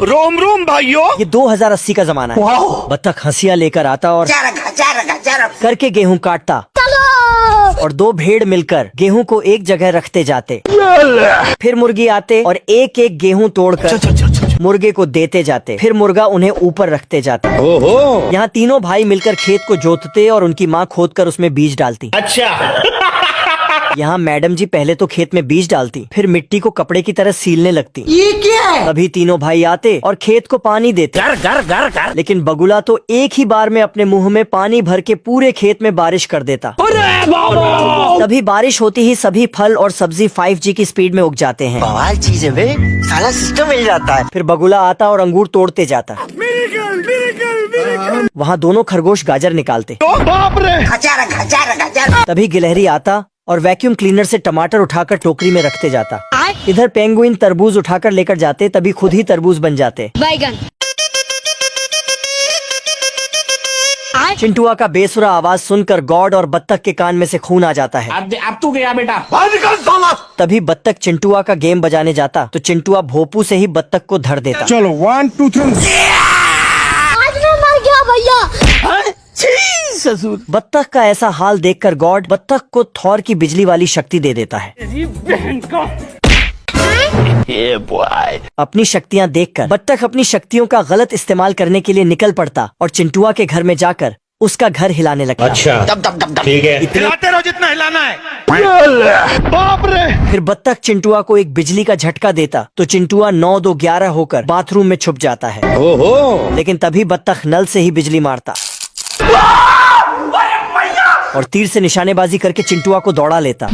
रोम रोम भाइयों। ये 2080 का जमाना है। बत्तख हंसिया लेकर आता और करके गेहूं काटता और दो भेड़ मिलकर गेहूं को एक जगह रखते जाते। फिर मुर्गी आते और एक एक गेहूं तोड़कर मुर्गे को देते जाते। फिर मुर्गा उन्हें ऊपर रखते जाता। यहाँ तीनों भाई मिलकर खेत को जोतते और उनकी माँ खोदकर उसमें बीज डालती। अच्छा। यहाँ मैडम जी पहले तो खेत में बीज डालती, फिर मिट्टी को कपड़े की तरह सीलने लगती। ये क्या है? तभी तीनों भाई आते और खेत को पानी देते। गर। लेकिन बगुला तो एक ही बार में अपने मुंह में पानी भर के पूरे खेत में बारिश कर देता। तभी बारिश होती ही सभी फल और सब्जी 5G की स्पीड में उग जाते हैं। बवाल चीज है बे, सारा सिस्टम मिल जाता है। फिर बगुला आता और अंगूर तोड़ते जाता। वहाँ दोनों खरगोश गाजर निकालते। तभी गिलहरी आता और वैक्यूम क्लीनर से टमाटर उठाकर टोकरी में रखते जाता। इधर पेंगुइन तरबूज उठाकर लेकर जाते, तभी खुद ही तरबूज बन जाते। बैगन। चिंटुआ का बेसुरा आवाज सुनकर गॉड और बत्तख के कान में से खून आ जाता है। अब तू गया बेटा। तभी बत्तख चिंटुआ का गेम बजाने जाता तो चिंटुआ भोपू से ही बत्तख को धर देता। चलो 1 2 3। आज मैं मर गया भैया। ससुर। बत्तख का ऐसा हाल देखकर गॉड बत्तख को थॉर की बिजली वाली शक्ति दे देता है। अपनी शक्तियाँ देखकर बत्तख अपनी शक्तियों का गलत इस्तेमाल करने के लिए निकल पड़ता और चिंटुआ के घर में जाकर उसका घर हिलाने लगता। अच्छा ठीक है। हिलाते रहो जितना हिलाना है। बाप रे। फिर बत्तख चिंटुआ को एक बिजली का झटका देता तो चिंटुआ 9 2 11 होकर बाथरूम में छुप जाता है। लेकिन तभी बत्तख नल से ही बिजली मारता और तीर से निशानेबाजी करके चिंटुआ को दौड़ा लेता।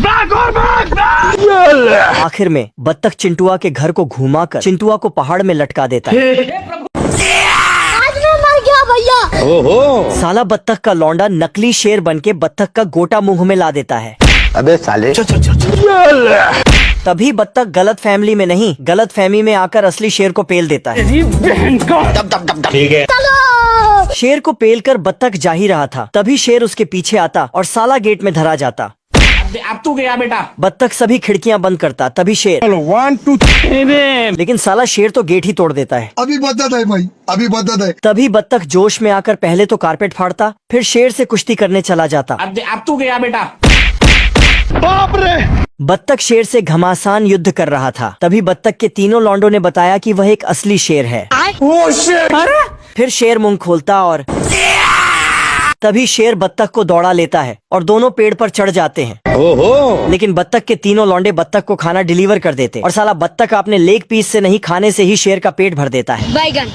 आखिर में बत्तख चिंटुआ के घर को घुमाकर चिंटुआ को पहाड़ में लटका देता है। आज मैं मर गया भैया। साला बत्तख का लौंडा नकली शेर बनके बत्तख का गोटा मुंह में ला देता है। अबे साले। तभी बत्तख गलत फैमिली में नहीं, गलत फहमी में आकर असली शेर को पेल देता है। ठीक है। शेर को पेल कर बत्तख जा ही रहा था, तभी शेर उसके पीछे आता और साला गेट में धरा जाता। अब तू गया बेटा। बत्तख सभी खिड़कियां बंद करता, तभी शेर। चलो 1 2 3। लेकिन साला शेर तो गेट ही तोड़ देता है। अभी बदत है भाई, अभी बदत है। तभी बत्तख जोश में आकर पहले तो कारपेट फाड़ता, फिर शेर से कुश्ती करने चला जाता। अब तू गया बेटा। बाप रे। बत्तख शेर से घमासान युद्ध कर रहा था, तभी बत्तख के तीनों लौंडों ने बताया कि वह एक असली शेर है। फिर शेर मुंह खोलता और तभी शेर बत्तख को दौड़ा लेता है और दोनों पेड़ पर चढ़ जाते हैं। लेकिन बत्तख के तीनों लौंडे बत्तख को खाना डिलीवर कर देते और साला बत्तख अपने लेग पीस से नहीं खाने से ही शेर का पेट भर देता है। बैगन।